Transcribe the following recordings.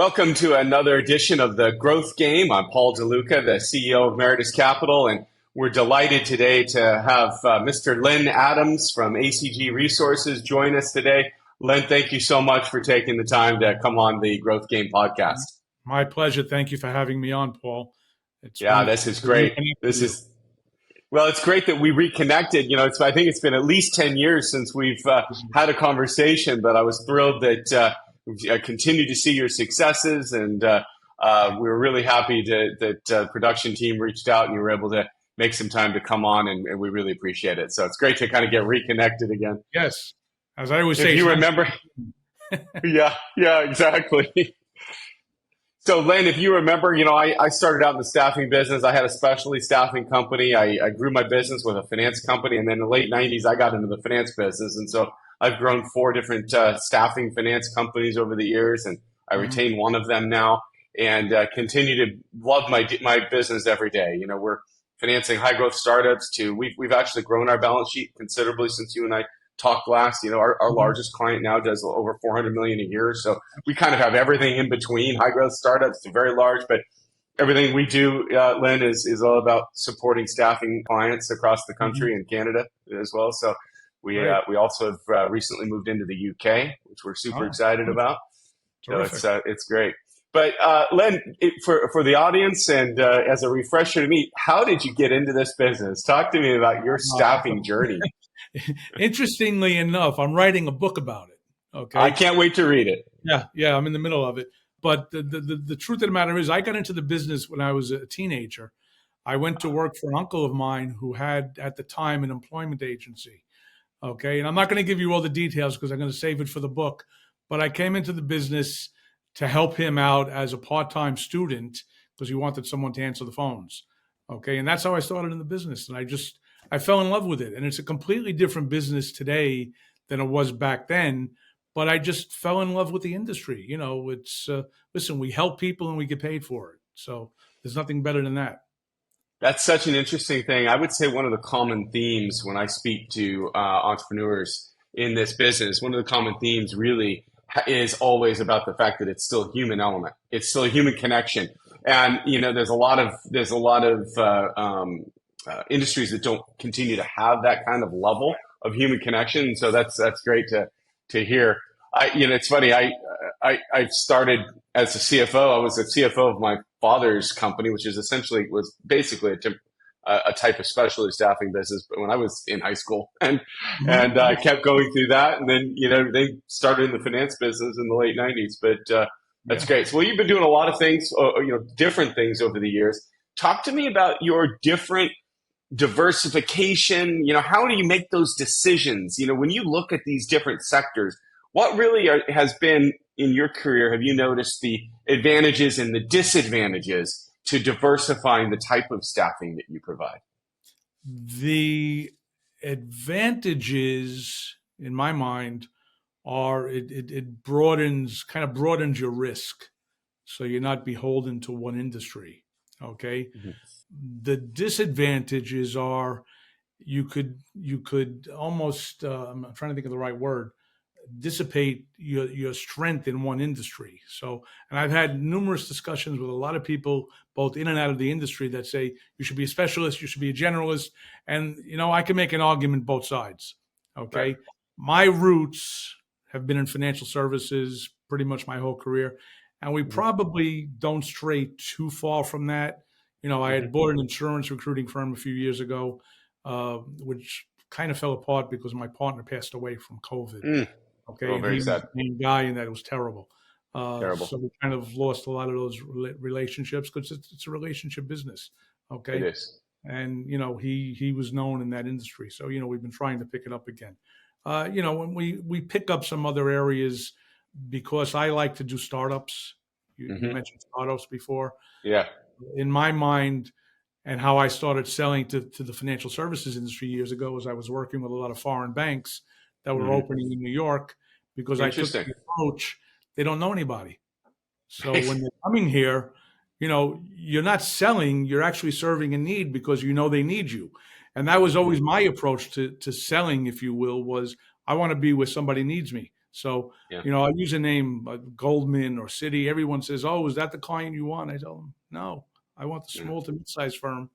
Welcome to another edition of the Growth Game. I'm Paul DeLuca, the CEO of Meritus Capital, and we're delighted today to have Mr. Len Adams from ACG Resources join us today. Len, thank you so much for taking the time to come on the Growth Game podcast. My pleasure. Thank you for having me on, Paul. This is great. It's great that we reconnected. I think it's been at least 10 years since we've had a conversation, but I was thrilled that I continue to see your successes, and we were really happy that the production team reached out and you were able to make some time to come on, and we really appreciate it. So it's great to kind of get reconnected again. Yes. As I always say. If you remember. Yeah, exactly. So Len, if you remember, I started out in the staffing business. I had a specialty staffing company. I grew my business with a finance company, and then in the late 90s, I got into the finance business. And so I've grown 4 different staffing finance companies over the years, and I retain one of them now, and continue to love my business every day. We're financing high growth startups we've actually grown our balance sheet considerably since you and I talked last. Our largest client now does over $400 million a year. So we kind of have everything in between high growth startups to very large, but everything we do, Len, is all about supporting staffing clients across the country and Canada as well. So we also have recently moved into the UK, which we're super excited about. Terrific. So it's great. But Len, for the audience and as a refresher to me, how did you get into this business? Talk to me about your staffing journey. Interestingly enough, I'm writing a book about it. Okay, I can't wait to read it. Yeah, I'm in the middle of it. But the truth of the matter is, I got into the business when I was a teenager. I went to work for an uncle of mine who had, at the time, an employment agency. Okay, and I'm not going to give you all the details because I'm going to save it for the book. But I came into the business to help him out as a part-time student because he wanted someone to answer the phones. Okay, and that's how I started in the business. And I fell in love with it. And it's a completely different business today than it was back then. But I just fell in love with the industry. Listen, we help people and we get paid for it. So there's nothing better than that. That's such an interesting thing. I would say one of the common themes when I speak to entrepreneurs in this business, one of the common themes really is always about the fact that it's still a human element. It's still a human connection. And, there's a lot of industries that don't continue to have that kind of level of human connection. So that's great to hear. It's funny. I started as a CFO. I was a CFO of my father's company, which was basically a type of specialty staffing business. But when I was in high school, and I kept going through that, and then they started in the finance business in the late 90s. But that's great. So you've been doing a lot of things, different things over the years. Talk to me about your different diversification. How do you make those decisions? When you look at these different sectors, what really has been in your career? Have you noticed the advantages and the disadvantages to diversifying the type of staffing that you provide? The advantages, in my mind, are it broadens your risk, so you're not beholden to one industry. Okay. Mm-hmm. The disadvantages are you could almost I'm trying to think of the right word, dissipate your strength in one industry. So, and I've had numerous discussions with a lot of people, both in and out of the industry, that say you should be a specialist, you should be a generalist. And, I can make an argument both sides. Okay. Right. My roots have been in financial services pretty much my whole career. And we probably don't stray too far from that. I had bought an insurance recruiting firm a few years ago, which kind of fell apart because my partner passed away from COVID. Okay, and he was the main guy, and that was terrible. So we kind of lost a lot of those relationships because it's a relationship business. Okay, it is. And he was known in that industry, so we've been trying to pick it up again. When we pick up some other areas because I like to do startups. You mentioned startups before. Yeah. In my mind, and how I started selling to the financial services industry years ago, was I was working with a lot of foreign banks that were opening in New York because I took the approach, they don't know anybody. So when they're coming here, you're not selling, you're actually serving a need because they need you. And that was always my approach to selling, if you will, was I want to be where somebody needs me. So, Yeah. I use a name like Goldman or Citi. Everyone says, "Oh, is that the client you want?" I tell them, "No, I want the small to mid-sized firm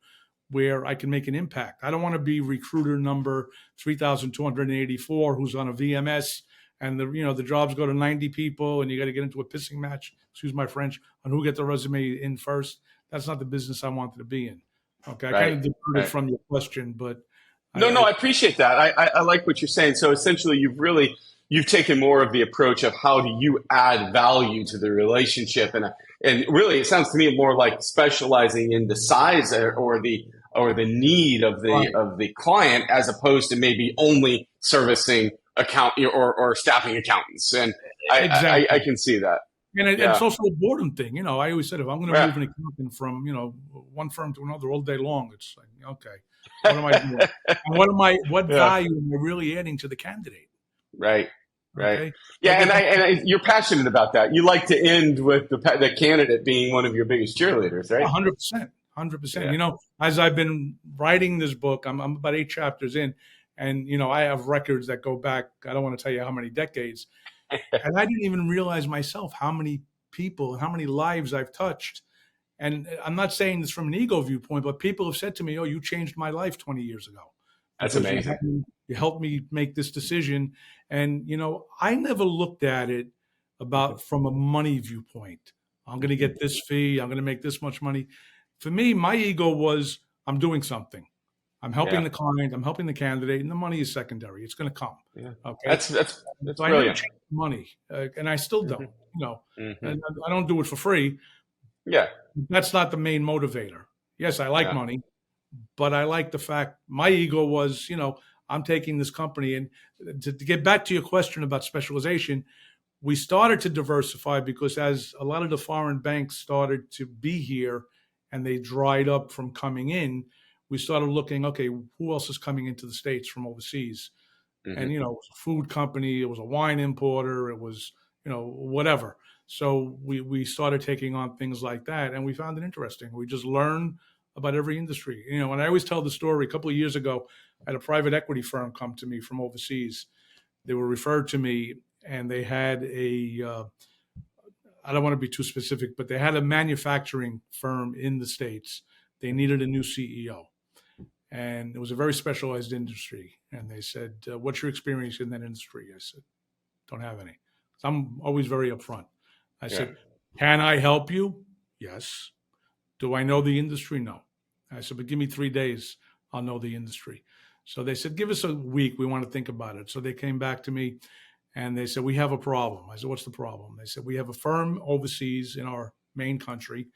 where I can make an impact. I don't want to be recruiter number 3,284 who's on a VMS and the jobs go to 90 people and you got to get into a pissing match, excuse my French, on who get the resume in first. That's not the business I wanted to be in." Okay, I kind Right. of diverted from your question, but No, I appreciate that. I like what you're saying. So essentially, you've taken more of the approach of how do you add value to the relationship, and really, it sounds to me more like specializing in the size or the need of the client, as opposed to maybe only servicing or staffing accountants. And exactly. I can see that. And Yeah. it's also a boardroom thing. I always said, if I'm going to move an accountant from, one firm to another all day long, it's like, okay, what am I doing? And what value am I really adding to the candidate? Right. Okay? Yeah. And you're passionate about that. You like to end with the candidate being one of your biggest cheerleaders, right? 100%. 100%. Yeah. As I've been writing this book, I'm about 8 chapters in, and, I have records that go back, I don't want to tell you how many decades. And I didn't even realize myself how many people and how many lives I've touched. And I'm not saying this from an ego viewpoint, but people have said to me, "Oh, you changed my life 20 years ago. That's amazing. You helped me make this decision." And, I never looked at it from a money viewpoint. I'm going to get this fee. I'm going to make this much money. For me, my ego was, I'm doing something. I'm helping the client. I'm helping the candidate, and the money is secondary. It's going to come. Yeah. Okay. That's so brilliant. I never changed money, and I still don't. And I don't do it for free. Yeah. That's not the main motivator. Yes, I like money, but I like the fact my ego was, I'm taking this company. And to get back to your question about specialization, we started to diversify because as a lot of the foreign banks started to be here and they dried up from coming in, we started looking, okay, who else is coming into the States from overseas? And, it was a food company, it was a wine importer, it was, whatever. So we started taking on things like that, and we found it interesting. We just learn about every industry. And I always tell the story. A couple of years ago, I had a private equity firm come to me from overseas. They were referred to me, and they had I don't want to be too specific, but they had a manufacturing firm in the States. They needed a new CEO. And it was a very specialized industry. And they said, "What's your experience in that industry?" I said, "Don't have any." So I'm always very upfront. I said, "Can I help you?" "Yes." "Do I know the industry?" "No." I said, "But give me 3 days. I'll know the industry." So they said, "Give us a week. We want to think about it." So they came back to me and they said, "We have a problem." I said, "What's the problem?" They said, "We have a firm overseas in our main country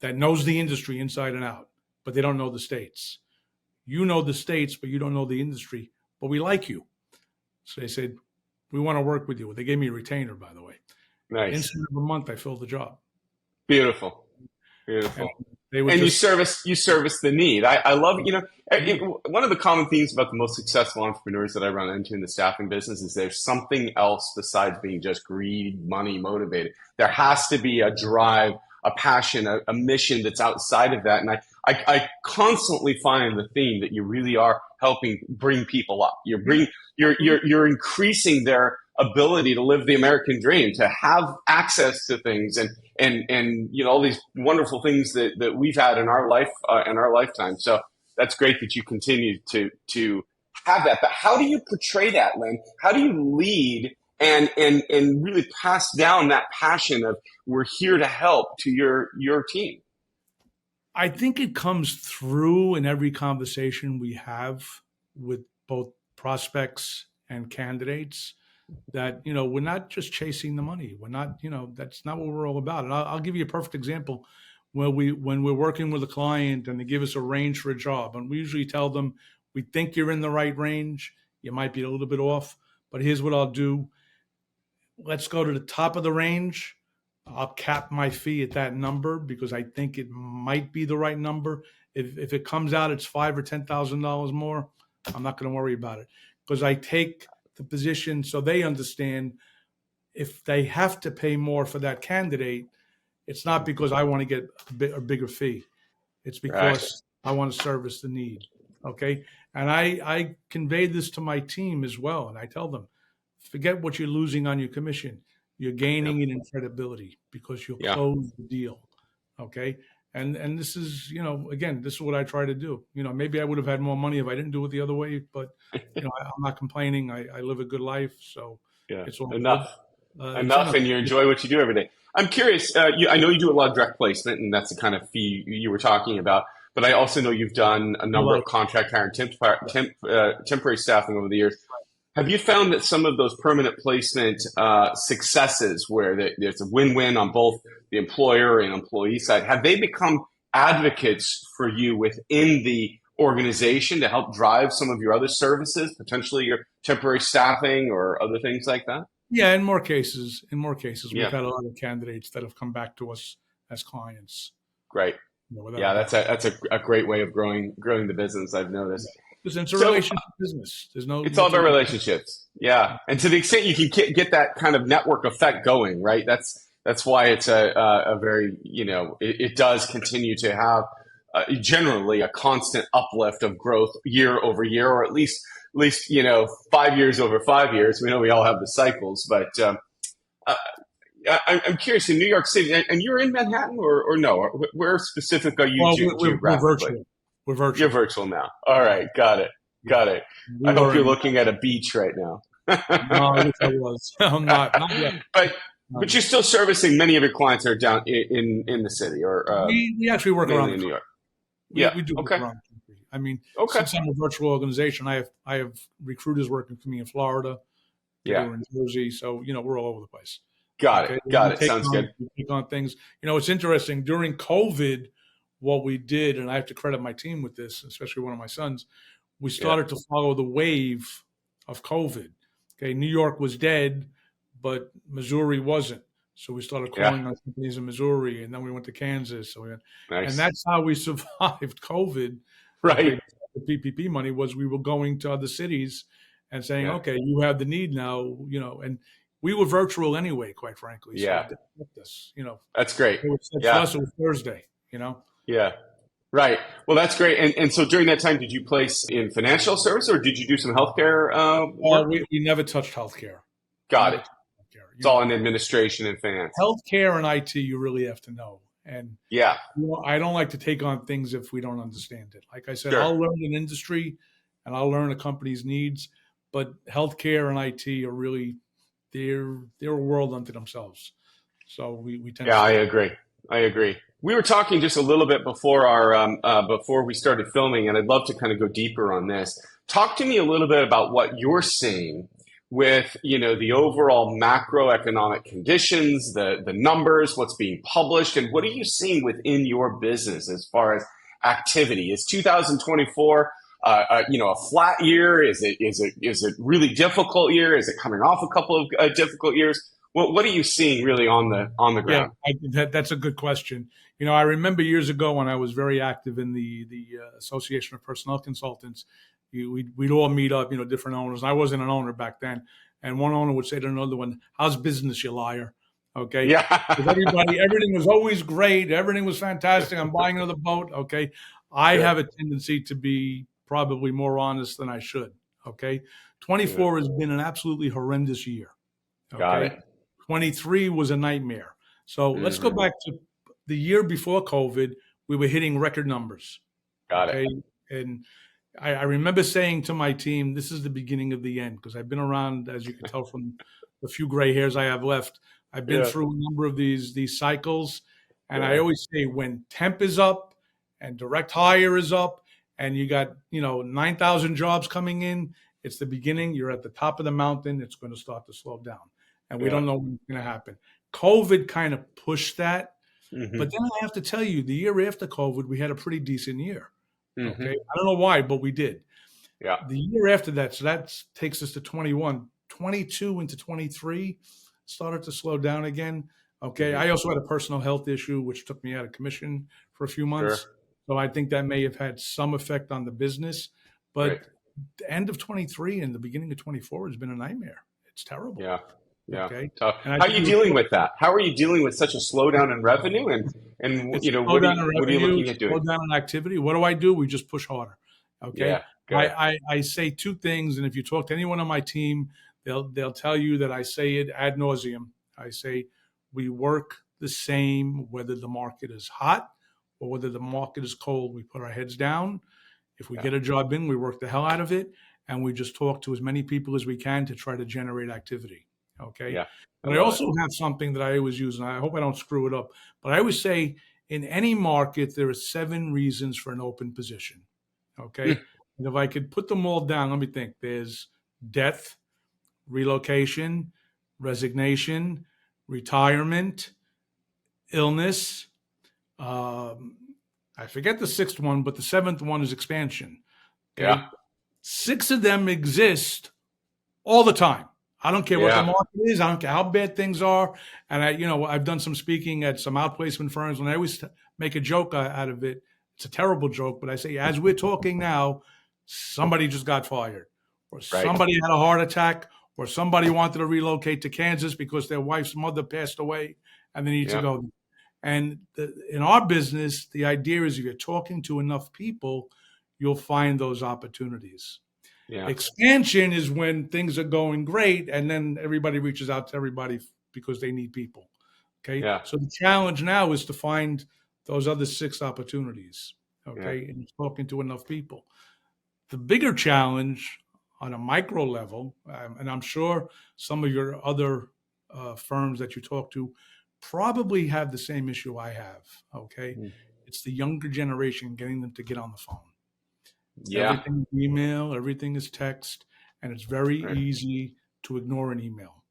that knows the industry inside and out, but they don't know the States. You know the States, but you don't know the industry, but we like you." So they said, "We want to work with you." They gave me a retainer, by the way. Nice. Inside of a month, I filled the job. Beautiful. And you service the need. I love, one of the common themes about the most successful entrepreneurs that I run into in the staffing business is there's something else besides being just greed, money motivated. There has to be a drive, a passion, a mission that's outside of that. And I constantly find the theme that you really are helping bring people up. You're increasing their ability to live the American dream, to have access to things and all these wonderful things that we've had in our life, in our lifetime. So that's great that you continue to have that. But how do you portray that, Len? How do you lead and really pass down that passion of we're here to help to your team? I think it comes through in every conversation we have with both prospects and candidates that, we're not just chasing the money. We're not, that's not what we're all about. And I'll give you a perfect example when we're working with a client and they give us a range for a job. And we usually tell them, we think you're in the right range. You might be a little bit off, but here's what I'll do. Let's go to the top of the range. I'll cap my fee at that number because I think it might be the right number. If it comes out, it's $5,000 or $10,000 more, I'm not going to worry about it because I take the position so they understand if they have to pay more for that candidate, it's not because I want to get a bigger fee. It's because I want to service the need. Okay. And I convey this to my team as well. And I tell them, forget what you're losing on your commission. You're Yep. gaining it in credibility because you'll Yeah. close the deal. Okay. And this is, again, this is what I try to do. Maybe I would have had more money if I didn't do it the other way, but I'm not complaining. I live a good life, so Yeah. it's all Enough. good. Enough, and you enjoy what you do every day. I'm curious. I know you do a lot of direct placement, and that's the kind of fee you were talking about. But I also know you've done a number of contract hire and temporary staffing over the years. Have you found that some of those permanent placement successes, where there's a win-win on both the employer and employee side, have they become advocates for you within the organization to help drive some of your other services, potentially your temporary staffing or other things like that? Yeah, in more cases, we've Yeah. had a lot of candidates that have come back to us as clients. Great. Yeah, that's a great way of growing the business, I've noticed. Listen, it's a relationship business. It's all about relationships. Yeah. And to the extent you can get that kind of network effect going, right? That's why it's a very, it does continue to have generally a constant uplift of growth year over year, or at least 5 years over 5 years. We know we all have the cycles, but I'm curious, in New York City, and you're in Manhattan or no? Where specific are you geographically? We're virtual. We're virtual. You're virtual now. All right. Got it. I hope you're looking at a beach right now. No, I wish I was. I'm not yet. But you're still servicing many of your clients that are down in the city, or we actually work around in New York. We do work around the country. I mean, since I'm a virtual organization, I have recruiters working for me in Florida. We're in Jersey, so we're all over the place. Got it. Sounds good. We take on things. It's interesting. During COVID, what we did, and I have to credit my team with this, especially one of my sons, we started to follow the wave of COVID. Okay, New York was dead, but Missouri wasn't. So we started calling on companies in Missouri, and then we went to Kansas. And that's how we survived COVID. Right. Okay, the PPP money was we were going to other cities and saying, okay, you have the need now, and we were virtual anyway, quite frankly. So it helped us, That's great. For us, it was Thursday, Yeah. Right. Well, that's great. And so during that time, did you place in financial service, or did you do some healthcare work? We never touched healthcare. Got it. It's all in administration and finance. Healthcare and IT, you really have to know. And I don't like to take on things if we don't understand it. Like I said, I'll learn an industry and I'll learn a company's needs, but healthcare and IT are really they're a world unto themselves. So we tend. Yeah, I agree. We were talking just a little bit before before we started filming, and I'd love to kind of go deeper on this. Talk to me a little bit about what you're seeing with the overall macroeconomic conditions, the numbers, what's being published, and what are you seeing within your business as far as activity? Is 2024 a flat year? Is it really difficult year? Is it coming off a couple of difficult years? What are you seeing really on the ground? Yeah, that's a good question. I remember years ago when I was very active in the Association of Personnel Consultants, we'd all meet up, different owners. I wasn't an owner back then. And one owner would say to another one, "How's business, you liar?" Okay. Yeah. Everything was always great. Everything was fantastic. I'm buying another boat. Okay. I have a tendency to be probably more honest than I should. Okay. 24 has been an absolutely horrendous year. Okay? Got it. 23 was a nightmare. So let's go back to the year before COVID. We were hitting record numbers. Got it. And I remember saying to my team, this is the beginning of the end, because I've been around, as you can tell from the few gray hairs I have left. I've been through a number of these cycles. And I always say when temp is up and direct hire is up and you got, 9,000 jobs coming in, it's the beginning. You're at the top of the mountain. It's going to start to slow down. And we don't know what's going to happen. COVID kind of pushed that. Mm-hmm. But then I have to tell you, the year after COVID, we had a pretty decent year. Mm-hmm. Okay, I don't know why, but we did. Yeah. The year after that, so that takes us to 21, 22 into 23, started to slow down again. Okay, I also had a personal health issue, which took me out of commission for a few months. Sure. So I think that may have had some effect on the business. But the end of 23 and the beginning of 24 has been a nightmare. It's terrible. Yeah. Yeah. Okay. How are you dealing with that? How are you dealing with such a slowdown in revenue? And what are you looking at doing? Slowdown in activity. What do? We just push harder. Okay. Yeah, I say two things, and if you talk to anyone on my team, They'll tell you that I say it ad nauseum. I say we work the same whether the market is hot or whether the market is cold. We put our heads down. If we get a job in, we work the hell out of it, and we just talk to as many people as we can to try to generate activity. Okay. Yeah. But I also have something that I always use, and I hope I don't screw it up. But I always say in any market, there are 7 reasons for an open position. Okay. And if I could put them all down, let me think. There's death, relocation, resignation, retirement, illness. I forget the 6th one, but the 7th one is expansion. Okay? Yeah. 6 of them exist all the time. I don't care what the market is. I don't care how bad things are. And I've done some speaking at some outplacement firms, and I always make a joke out of it. It's a terrible joke, but I say, as we're talking now, somebody just got fired, or somebody had a heart attack, or somebody wanted to relocate to Kansas because their wife's mother passed away and they need to go. And in our business, the idea is if you're talking to enough people, you'll find those opportunities. Yeah. Expansion is when things are going great, and then everybody reaches out to everybody because they need people. Okay. Yeah. So the challenge now is to find those other 6 opportunities. Okay. Yeah. And talking to enough people. The bigger challenge on a micro level, and I'm sure some of your other firms that you talk to probably have the same issue I have. Okay. It's the younger generation, getting them to get on the phone. Yeah. Everything is email, everything is text, and it's very easy to ignore an email.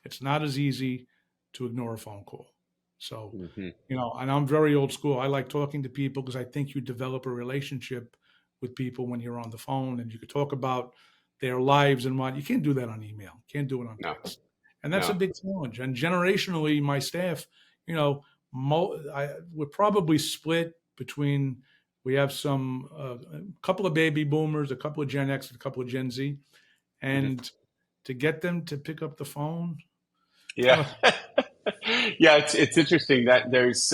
It's not as easy to ignore a phone call. So, and I'm very old school. I like talking to people because I think you develop a relationship with people when you're on the phone, and you could talk about their lives and what. You can't do that on email. You can't do it on text. And that's a big challenge. And generationally, my staff, we're probably split between, we have a couple of baby boomers, a couple of Gen X, and a couple of Gen Z. And to get them to pick up the phone. Yeah. Yeah, it's interesting that there's,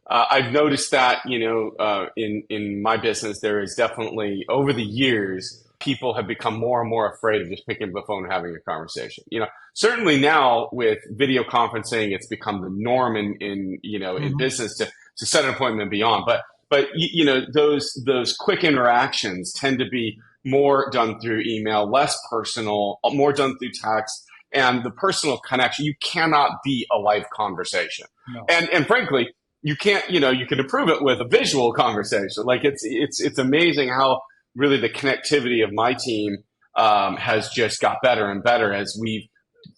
I've noticed that, in my business, there is definitely, over the years, people have become more and more afraid of just picking up the phone and having a conversation. Certainly now with video conferencing, it's become the norm in business to set an appointment and beyond. But those quick interactions tend to be more done through email, less personal, more done through text, and the personal connection. You cannot beat a live conversation. No. And frankly, you can't, you can improve it with a visual conversation. Like it's amazing how really the connectivity of my team has just got better and better as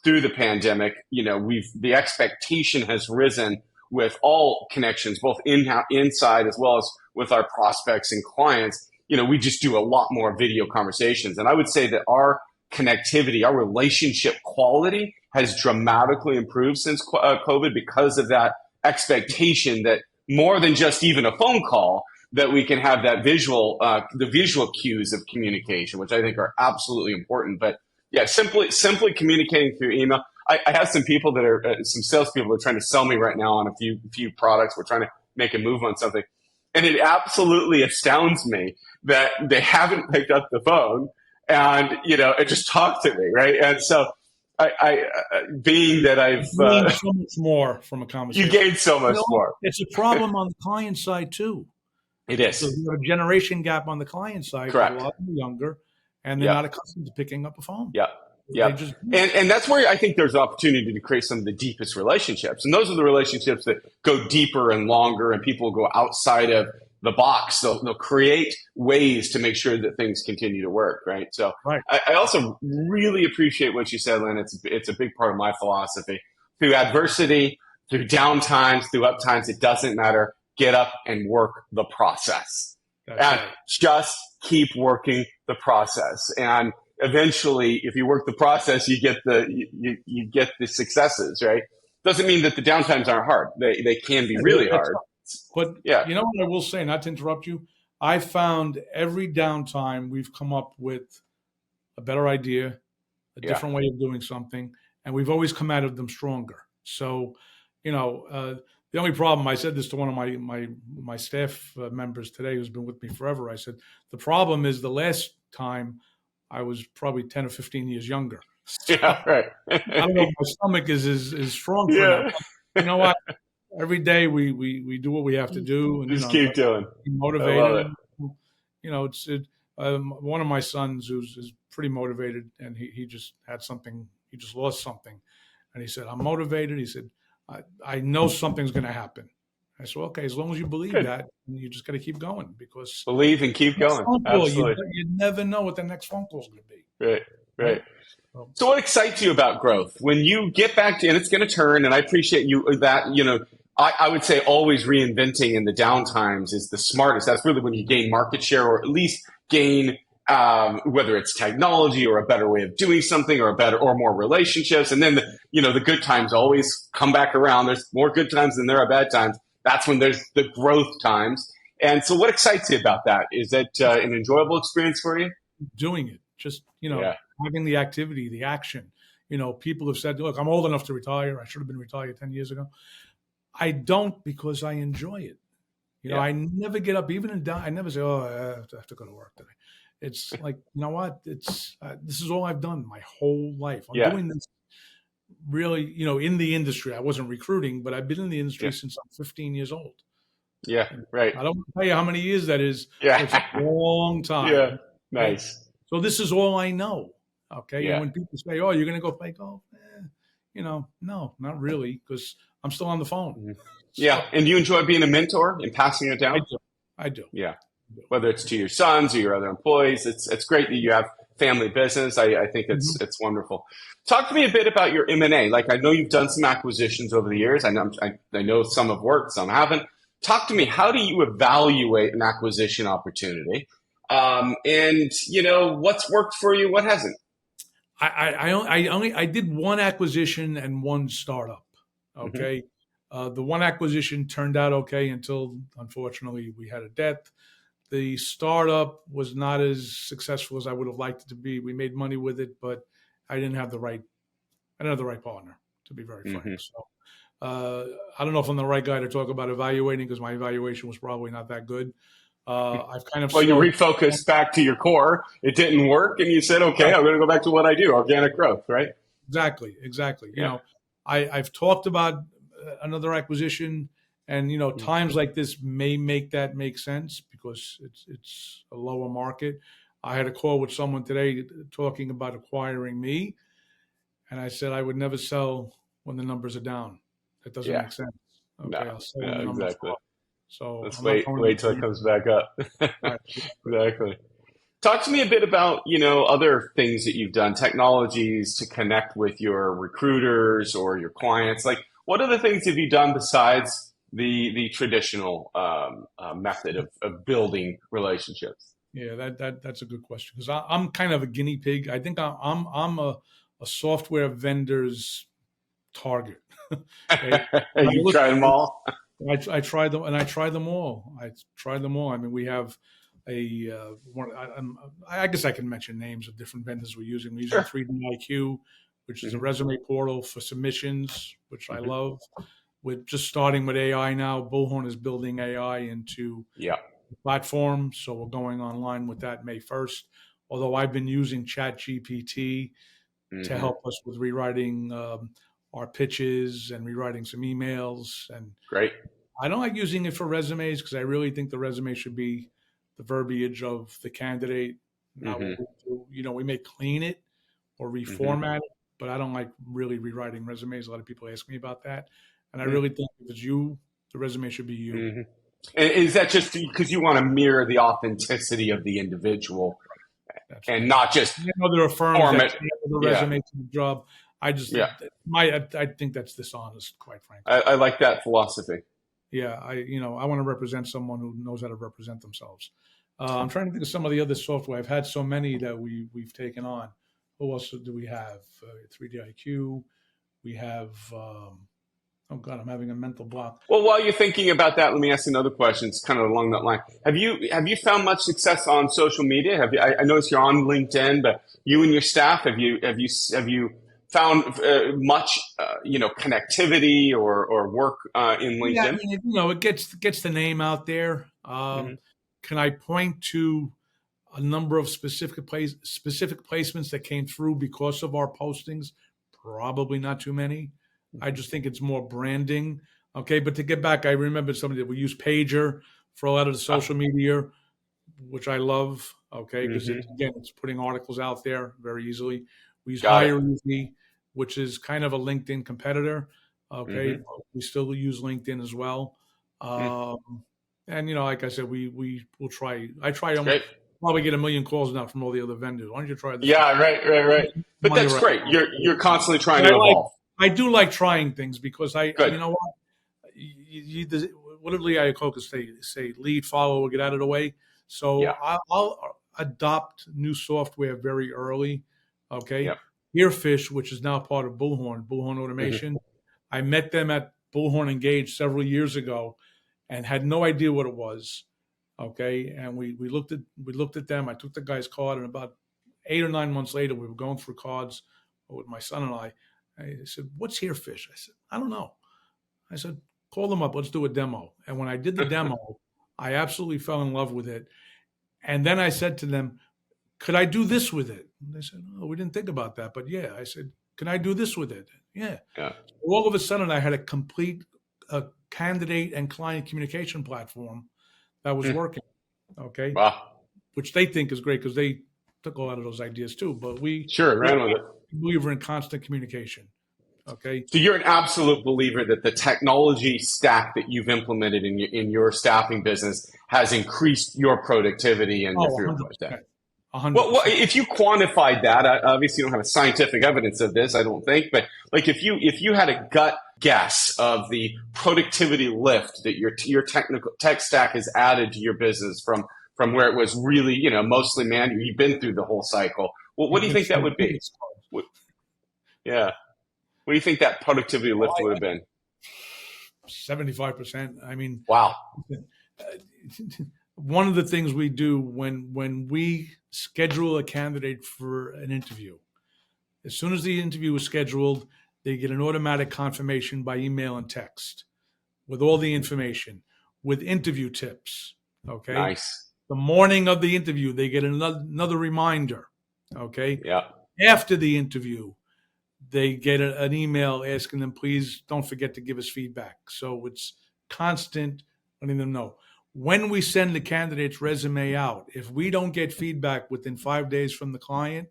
through the pandemic, the expectation has risen with all connections, both inside as well as with our prospects and clients. We just do a lot more video conversations. And I would say that our connectivity, our relationship quality has dramatically improved since COVID because of that expectation that more than just even a phone call, that we can have that the visual cues of communication, which I think are absolutely important. But yeah, simply communicating through email. I have some people that are some salespeople that are trying to sell me right now on a few products. We're trying to make a move on something, and it absolutely astounds me that they haven't picked up the phone and and just talked to me, right? And so I being that I've gained so much more from a conversation. You gain so much more. It's a problem on the client side too. It is. So you have a generation gap on the client side. Correct. A lot younger, and they're not accustomed to picking up a phone. Yeah. Yeah. And that's where I think there's an opportunity to create some of the deepest relationships. And those are the relationships that go deeper and longer, and people go outside of the box. They'll create ways to make sure that things continue to work. Right. So I also really appreciate what you said, Len. It's a big part of my philosophy. Through adversity, through downtimes, through uptimes, it doesn't matter. Get up and work the process. Just keep working the process. And eventually, if you work the process, you get the successes, right? Doesn't mean that the downtimes aren't hard. They can be really hard. But you know what I will say, not to interrupt you, I found every downtime we've come up with a better idea, a different way of doing something, and we've always come out of them stronger. So, the only problem, I said this to one of my staff members today who's been with me forever. I said, the problem is the last time I was probably 10 or 15 years younger. Yeah, right. I don't know if my stomach is strong for that. Yeah. But you know what? Every day we do what we have to do, and Just keep doing. be I love motivated. it. One of my sons who's is pretty motivated, and he just had something. He just lost something, and he said, "I'm motivated." He said, "I know something's going to happen." I said, "Okay, as long as you believe Good. that, you just got to keep going because Believe and keep going. phone call, Absolutely. you never know what the next phone call is going to be." Right. Right? Right. So what excites you about growth? When you get back to, and it's going to turn, and I appreciate you that, I would say always reinventing in the downtimes is the smartest. That's really when you gain market share or at least gain, whether it's technology or a better way of doing something or a better or more relationships. And then, the good times always come back around. There's more good times than there are bad times. That's when there's the growth times. And so what excites you about that? Is that an enjoyable experience for you? Doing it, just Yeah. having the activity, the action. People have said, "Look, I'm old enough to retire. I should have been retired 10 years ago." I don't because I enjoy it. I never get up, even in down. I never say, "Oh, I have to go to work today." It's like, you know what? It's this is all I've done my whole life. I'm Yeah. doing this really, in the industry. I wasn't recruiting, but I've been in the industry Yeah. since I'm 15 years old. Yeah. And Right. I don't want to tell you how many years that is, but it's a Yeah. long time. Yeah. Right? Nice. So this is all I know. Okay. And Yeah. when people say, "Oh, you're going to go play golf," no, not really, because I'm still on the phone. Mhm. So Yeah. And do you enjoy being a mentor and passing it I down? do. I do. Yeah. Whether it's to your sons or your other employees, it's great that you have family business. I think Mhm. it's wonderful. Talk to me a bit about your M&A. Like I know you've done some acquisitions over the years. I know some have worked, some haven't. Talk to me. How do you evaluate an acquisition opportunity? And what's worked for you, what hasn't? I did one acquisition and one startup. Hmm. Okay. The one acquisition turned out okay until unfortunately we had a death. The startup was not as successful as I would have liked it to be. We made money with it, but I didn't have the right partner, to be very frank. Hmm. So I don't know if I'm the right guy to talk about evaluating because my evaluation was probably not that good. I've kind of Well, you slowed. refocused back to your core. It didn't work, and you said, "Okay, I'm going to go back to what I do: organic growth." Right? Exactly. Yeah. I've talked about another acquisition, and Mm-hmm. times like this may make that make sense because it's a lower market. I had a call with someone today talking about acquiring me, and I said I would never sell when the numbers are down. That doesn't Yeah. make sense. No. Okay, I'll sell when Yeah. the numbers Exactly. are up. So Let's I'm not wait going till it to. comes back up. Right. Exactly. Talk to me a bit about, other things that you've done, technologies to connect with your recruiters or your clients. Like, what other things have you done besides the traditional method of building relationships? Yeah, that's a good question because I'm kind of a guinea pig. I think I'm a software vendor's target. Okay, when I You look tried at them it, all? I try them and I try them all. I try them all. I mean, we have a one. I guess I can mention names of different vendors we're using. We're using Sure. 3D IQ, which is a Hmm. resume portal for submissions, which I Hmm. love. We're just starting with AI now. Bullhorn is building AI into Yeah. platform. So we're going online with that May 1st. Although I've been using ChatGPT to Hmm. help us with rewriting our pitches and rewriting some emails. And Great. I don't like using it for resumes because I really think the resume should be the verbiage of the candidate. Now, what Hmm. we do, we may clean it or Hmm. reformat it, but I don't like really rewriting resumes. A lot of people ask me about that. And I really think if it's you, the resume should be you. Hmm. And is that just because you want to mirror the authenticity of the individual That's and right. not just There are firms form that it? tailor the Yeah. resume to the job. I just Yeah. I think that's dishonest, quite frankly. I like that philosophy. Yeah, I want to represent someone who knows how to represent themselves. I'm trying to think of some of the other software. I've had so many that we've taken on. Who else do we have? 3D IQ. We have. Oh God, I'm having a mental block. Well, while you're thinking about that, let me ask you another question. It's kind of along that line. Have you found much success on social media? I noticed you're on LinkedIn, but you and your staff have you found much connectivity or work in Yeah, I LinkedIn? mean, it gets the name out there. Hmm. Can I point to a number of specific placements that came through because of our postings. Probably not too many. I just think it's more branding. Okay, but to get back, I remember somebody that we use Pager for a lot of the social media, which I love. Okay, because it's putting articles out there very easily. We use Got it. Hire Easy, which is kind of a LinkedIn competitor. Okay, we still use LinkedIn as well. And like I said, we will try. I try to probably get a million calls now from all the other vendors. Why don't you try this? Yeah, right. But that's great. You're constantly trying to evolve. I do like trying things because you know what? What did Lee Iacocca say? Lead, follow, or get out of the way. So I'll adopt new software very early. Okay. Yep. Earfish, which is now part of Bullhorn Automation. I met them at Bullhorn Engage several years ago and had no idea what it was. Okay. And we looked at them. I took the guy's card, and about 8 or 9 months later, we were going through cards with my son and I. I said, "What's Earfish?" I said, "I don't know." I said, "Call them up. Let's do a demo." And when I did the demo, I absolutely fell in love with it. And then I said to them, "Could I do this with it?" And they said, "Oh, we didn't think about that, but yeah." I said, "Can I do this with it?" Yeah. So all of a sudden, I had a complete candidate and client communication platform that was working. Okay. Wow. Which they think is great because they took a lot of those ideas too. But we ran with it. Believer in constant communication. Okay. So you're an absolute believer that the technology stack that you've implemented in your staffing business has increased your productivity and your throughput. 100%. Well, if you quantified that, obviously you don't have a scientific evidence of this, I don't think, but like if you had a gut guess of the productivity lift that your tech stack has added to your business from where it was really, mostly manual, you've been through the whole cycle. Well, what do you think that would be? Yeah. What do you think that productivity lift would have been? 75%. I mean, wow. One of the things we do when we schedule a candidate for an interview, as soon as the interview is scheduled, they get an automatic confirmation by email and text with all the information, with interview tips. Okay. Nice. The morning of the interview, they get another reminder. Okay. Yeah. After the interview, they get an email asking them, please don't forget to give us feedback. So it's constant letting them know. When we send the candidate's resume out, if we don't get feedback within 5 days from the client,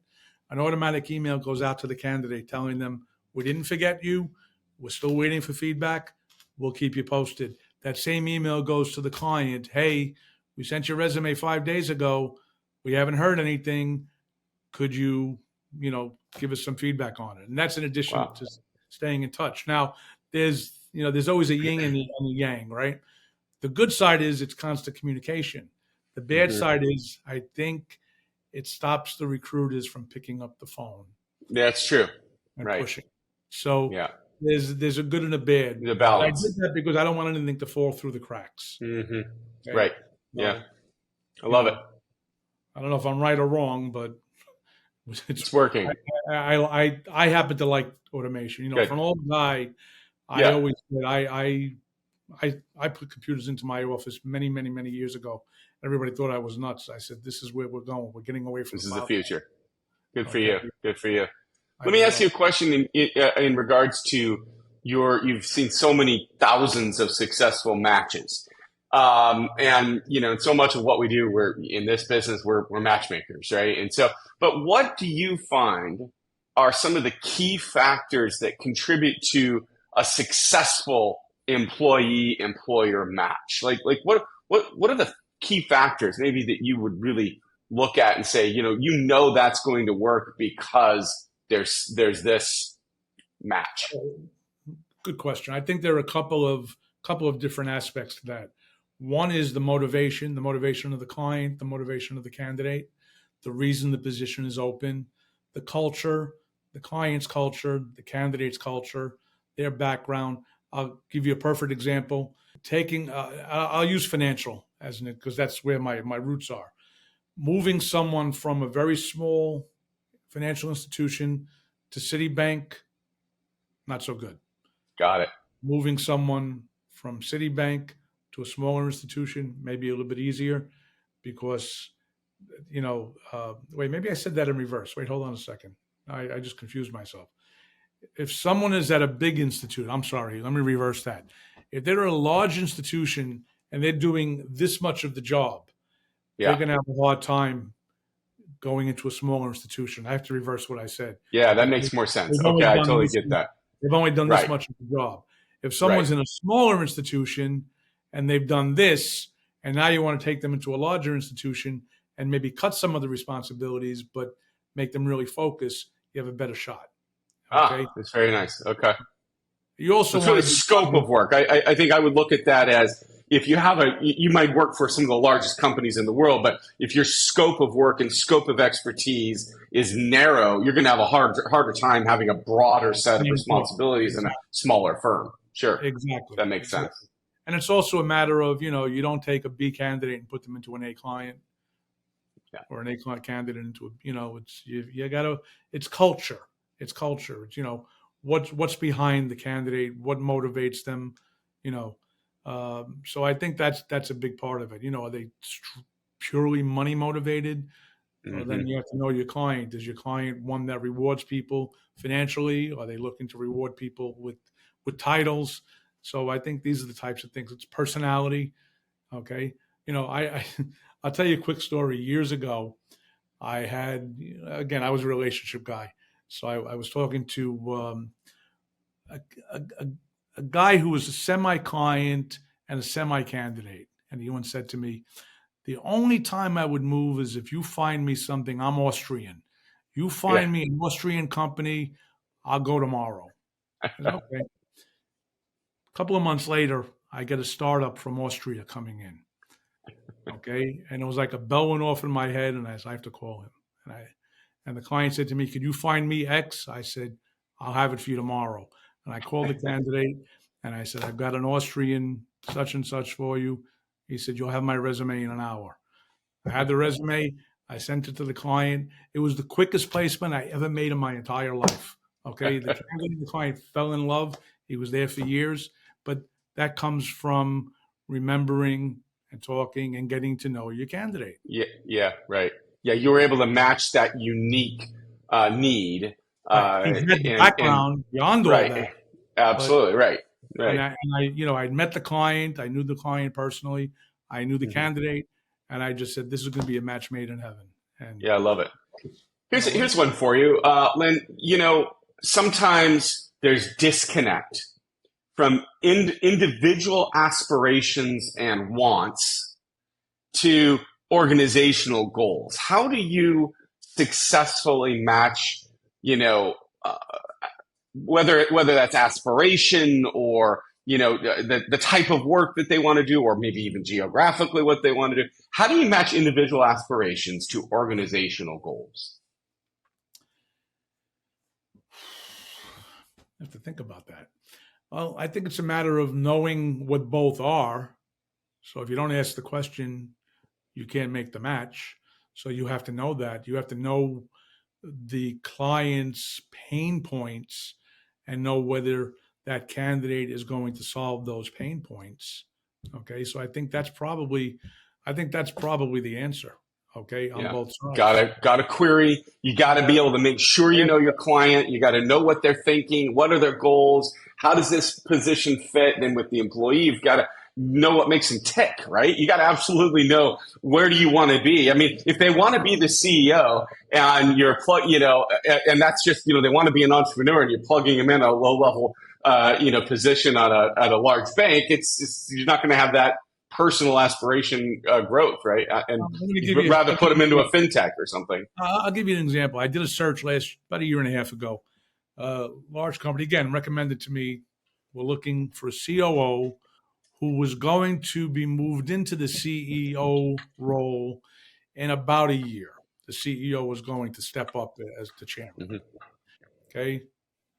an automatic email goes out to the candidate telling them, we didn't forget you. We're still waiting for feedback. We'll keep you posted. That same email goes to the client. Hey, we sent your resume 5 days ago. We haven't heard anything. Could you, give us some feedback on it? And that's in addition to staying in touch. Now, there's always a yin and a yang, right? The good side is it's constant communication. The bad side is I think it stops the recruiters from picking up the phone. That's true. And pushing. So there's a good and a bad. The balance. I did that because I don't want anything to fall through the cracks. Okay? Right. Yeah. I love it. I don't know if I'm right or wrong, but it's working. I happen to like automation. From an old guy, I always said I put computers into my office many, many, many years ago. Everybody thought I was nuts. I said, this is where we're going. We're getting away from this. This is the future. Good for you. Good for you. Let me ask you a question in regards to you've seen so many thousands of successful matches. And so much of what we do, we're in this business, we're matchmakers, right? And so, but what do you find are some of the key factors that contribute to a successful employee-employer match? Like what are the key factors maybe that you would really look at and say, that's going to work because there's this match? Good question. I think there are a couple of different aspects to that. One is the motivation of the client, the motivation of the candidate, the reason the position is open, the culture, the client's culture, the candidate's culture, their background. I'll give you a perfect example. I'll use financial as because that's where my roots are. Moving someone from a very small financial institution to Citibank, not so good. Got it. Moving someone from Citibank to a smaller institution, maybe a little bit easier because wait, maybe I said that in reverse. Wait, hold on a second. I just confused myself. If someone is at a big institute, I'm sorry, let me reverse that. If they're a large institution and they're doing this much of the job, they're Yeah. going to have a hard time going into a smaller institution. I have to reverse what I said. Yeah, that Because makes more sense. they've Okay, only I done totally this, get that. they've only done this Right. much of the job. If Right. someone's in a smaller institution and they've done this, and now you want to take them into a larger institution and maybe cut some of the responsibilities, but make them really focus, you have a better shot. Okay. That's very nice. Okay. You also It's want really to scope of work. I think I would look at that as if you have you might work for some of the largest companies in the world, but if your scope of work and scope of expertise is narrow, you're going to have a harder time having a broader set of responsibilities in a smaller firm. Sure. Exactly. That makes sense. And it's also a matter of, you don't take a B candidate and put them into an A client or an A client candidate into it's culture. It's culture. It's, what's behind the candidate, what motivates them, so I think that's a big part of it. Are they purely money motivated? Well, then you have to know your client. Is your client one that rewards people financially? Are they looking to reward people with titles? So I think these are the types of things. It's personality. Okay. I'll tell you a quick story. Years ago, I was a relationship guy. So I was talking to a guy who was a semi-client and a semi-candidate. And he once said to me, the only time I would move is if you find me something. I'm Austrian. You find me an Austrian company, I'll go tomorrow. I said, okay. A couple of months later, I get a startup from Austria coming in. Okay. And it was like a bell went off in my head, and I said, I have to call him. And the client said to me, could you find me X? I said, I'll have it for you tomorrow. And I called the candidate and I said, I've got an Austrian such and such for you. He said, you'll have my resume in an hour. I had the resume. I sent it to the client. It was the quickest placement I ever made in my entire life. Okay. The client fell in love. He was there for years, but that comes from remembering and talking and getting to know your candidate. Yeah. Right. Yeah. You were able to match that unique need. He had the background beyond all that. Absolutely. Right. And I'd met the client. I knew the client personally. I knew the candidate. And I just said, this is going to be a match made in heaven. And I love it. Here's one for you, Len. Sometimes there's disconnect from individual aspirations and wants to organizational goals. How do you successfully match, whether that's aspiration or, the type of work that they want to do, or maybe even geographically what they want to do? How do you match individual aspirations to organizational goals? I have to think about that. Well, I think it's a matter of knowing what both are. So if you don't ask the question, you can't make the match. So you have to know that. You have to know the client's pain points and know whether that candidate is going to solve those pain points. Okay. So I think that's probably the answer. Okay. On both sides. Got to query. You got to be able to make sure you know your client. You got to know what they're thinking. What are their goals? How does this position fit? And with the employee, you've got to know what makes them tick, right? You got to absolutely know, where do you want to be? I mean, if they want to be the CEO and you're and that's just, they want to be an entrepreneur and you're plugging them in a low level, position at a large bank, you're not going to have that personal aspiration growth, right? And you'd rather put them into a fintech or something. I'll give you an example. I did a search about a year and a half ago. Large company, again, recommended to me. We're looking for a COO who was going to be moved into the CEO role in about a year. The CEO was going to step up as the chairman. Okay.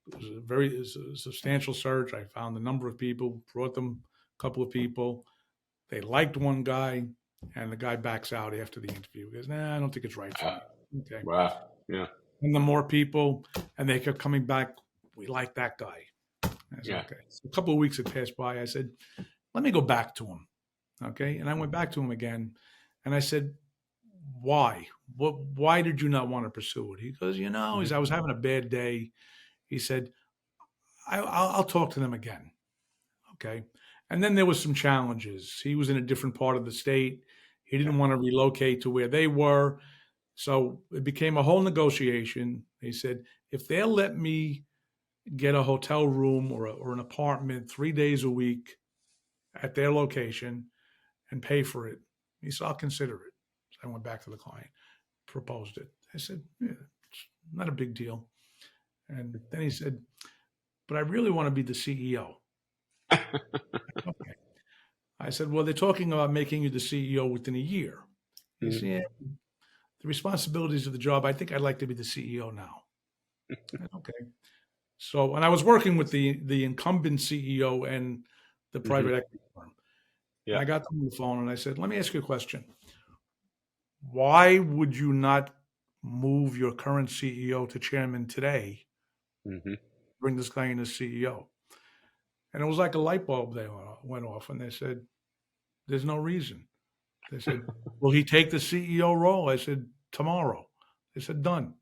It was a very substantial search. I found a number of people, brought them a couple of people. They liked one guy, and the guy backs out after the interview. He goes, nah, I don't think it's right for me. Okay. Wow. Yeah. And the more people, and they kept coming back, we like that guy. I said, okay. So a couple of weeks had passed by. I said, let me go back to him. Okay. And I went back to him again. And I said, why? Why did you not want to pursue it? He goes, I was having a bad day. He said, I'll talk to them again. Okay. And then there was some challenges. He was in a different part of the state. He didn't want to relocate to where they were. So it became a whole negotiation. He said, if they'll let me get a hotel room or an apartment 3 days a week at their location and pay for it, he said, I'll consider it. So I went back to the client, proposed it. I said, yeah, it's not a big deal. And then he said, but I really want to be the CEO. Okay. I said, well, they're talking about making you the CEO within a year. He said, yeah, the responsibilities of the job, I think I'd like to be the CEO now. Okay. So, and I was working with the incumbent CEO and the private equity firm. Yeah. And I got them on the phone and I said, let me ask you a question. Why would you not move your current CEO to chairman today? Bring this guy in as CEO. And it was like a light bulb they went off, and they said, there's no reason. They said, will he take the CEO role? I said, tomorrow. They said, done.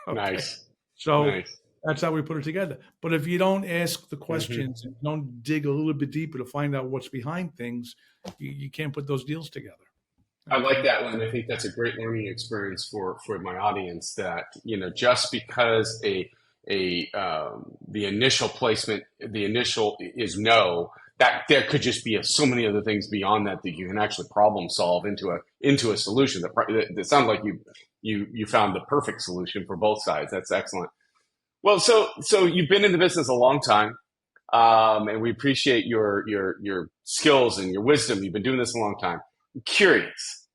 Okay. Nice. So that's how we put it together. But if you don't ask the questions and don't dig a little bit deeper to find out what's behind things, you can't put those deals together. I like that, Len. I think that's a great learning experience for my audience, that, just because the initial placement, the initial is no, that there could just be so many other things beyond that you can actually problem solve into a solution. That sounds like you found the perfect solution for both sides. That's excellent. Well, so you've been in the business a long time, and we appreciate your skills and your wisdom. You've been doing this a long time. I'm curious,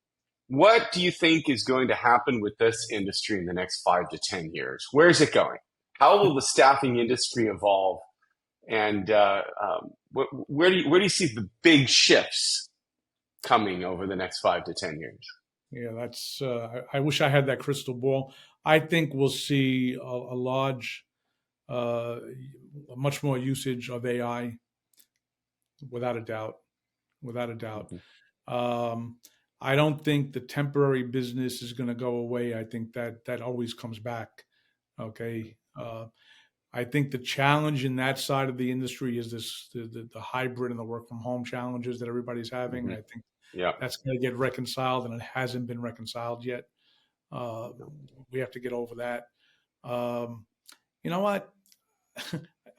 what do you think is going to happen with this industry in the next 5 to 10 years? Where is it going? How will the staffing industry evolve? And where do you see the big shifts coming over the next 5 to 10 years? Yeah, that's. I wish I had that crystal ball. I think we'll see a large, much more usage of AI, without a doubt. Without a doubt. I don't think the temporary business is going to go away. I think that always comes back. Okay. I think the challenge in that side of the industry is the hybrid and the work from home challenges that everybody's having. I think that's going to get reconciled, and it hasn't been reconciled yet. We have to get over that. You know what?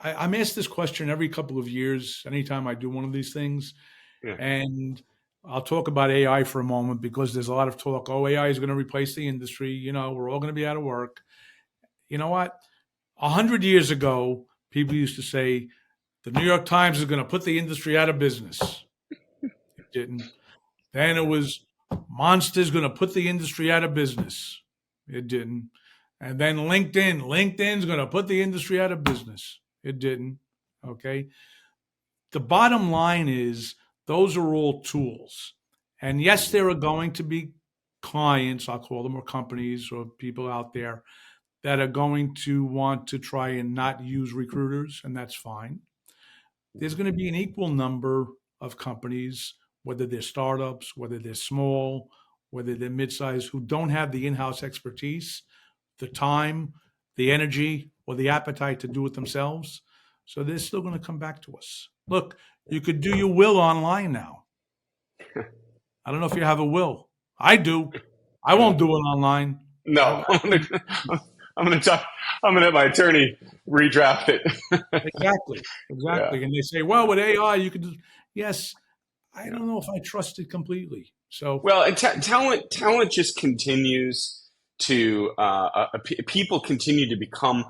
I'm asked this question every couple of years, anytime I do one of these things. And I'll talk about AI for a moment, because there's a lot of talk. Oh, AI is going to replace the industry. We're all going to be out of work. You know what? 100 years ago, people used to say the New York Times is going to put the industry out of business. It didn't. Then it was Monster's going to put the industry out of business. It didn't. And then LinkedIn's going to put the industry out of business. It didn't. Okay. The bottom line is those are all tools. And yes, there are going to be clients, I'll call them, or companies or people out there that are going to want to try and not use recruiters, and that's fine. There's going to be an equal number of companies, whether they're startups, whether they're small, whether they're mid-sized, who don't have the in-house expertise, the time, the energy, or the appetite to do it themselves. So they're still going to come back to us. Look, you could do your will online now. I don't know if you have a will. I do. I won't do it online. No. I'm going to have my attorney redraft it. Exactly. Yeah. And they say, well, with AI, you could do. Yes. I don't know if I trust it completely. So, well, and talent just continues to, people continue to become,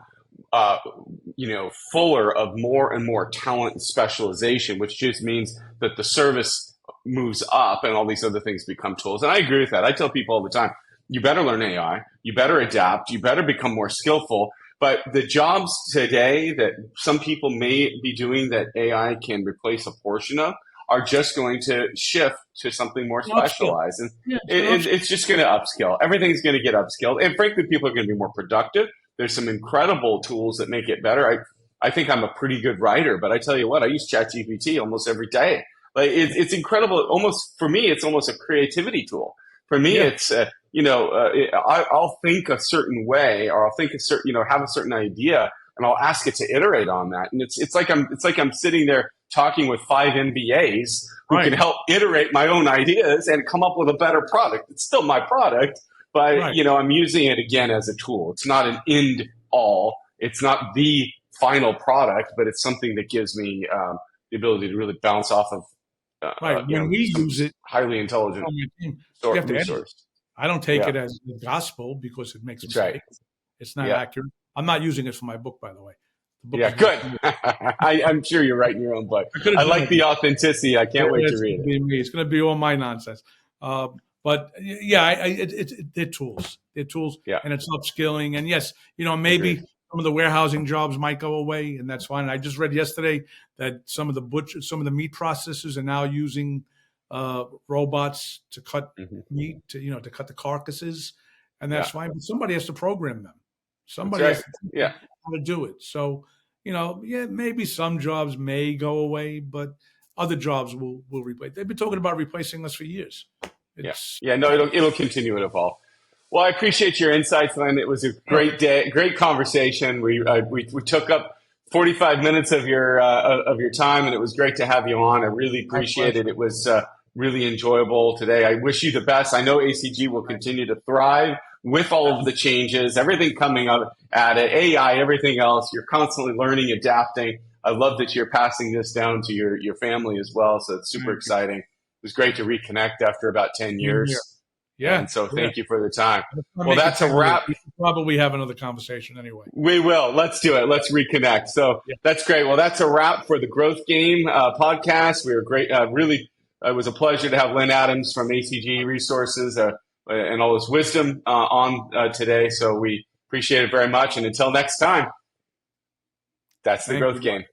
fuller of more and more talent and specialization, which just means that the service moves up and all these other things become tools. And I agree with that. I tell people all the time, you better learn AI, you better adapt, you better become more skillful. But the jobs today that some people may be doing that AI can replace a portion of are just going to shift to something more specialized. And it's just going to upskill. Everything's going to get upskilled. And frankly, people are going to be more productive. There's some incredible tools that make it better. I think I'm a pretty good writer, but I tell you what, I use ChatGPT almost every day. Like it's incredible. Almost for me, it's almost a creativity tool. For me, it's I'll think a certain way, or I'll think a certain, have a certain idea, and I'll ask it to iterate on that. And it's like I'm sitting there talking with 5 MBAs who Right. can help iterate my own ideas and come up with a better product. It's still my product, but Right. I'm using it again as a tool. It's not an end all. It's not the final product, but it's something that gives me the ability to really bounce off of Right. When we use it highly intelligent on my team, you have to edit it. resource. I don't take Yeah. it as the gospel because it makes That's right. mistakes. It's not Yeah. accurate. I'm not using it for my book, by the way. The book Yeah, is good. I'm sure you're writing your own book. I like the authenticity. I can't wait to read it. It's going to be all my nonsense. But yeah, they're tools. They're tools, Yeah. and it's upskilling. And yes, maybe Agreed. some of the warehousing jobs might go away, and that's fine. I just read yesterday that some of the meat processors are now using robots to cut meat, to cut the carcasses, and that's fine. But somebody has to program them. Somebody has to teach them how to do it. So, maybe some jobs may go away, but other jobs will replace. They've been talking about replacing us for years. It'll continue to evolve. Well, I appreciate your insights, Len. It was a great day, great conversation. We took up 45 minutes of your time, and it was great to have you on. I really appreciate it. It was really enjoyable today. I wish you the best. I know ACG will continue to thrive with all of the changes, everything coming up at it, AI, everything else. You're constantly learning, adapting. I love that you're passing this down to your family as well. So it's super exciting. It was great to reconnect after about 10 years. Yeah. And so thank you for the time. Well, that's a wrap. We should probably have another conversation anyway. We will. Let's do it. Let's reconnect. So that's great. Well, that's a wrap for the Growth Game podcast. We were great. It was a pleasure to have Len Adams from ACG Resources and all his wisdom on today. So we appreciate it very much. And until next time, that's the Growth Game.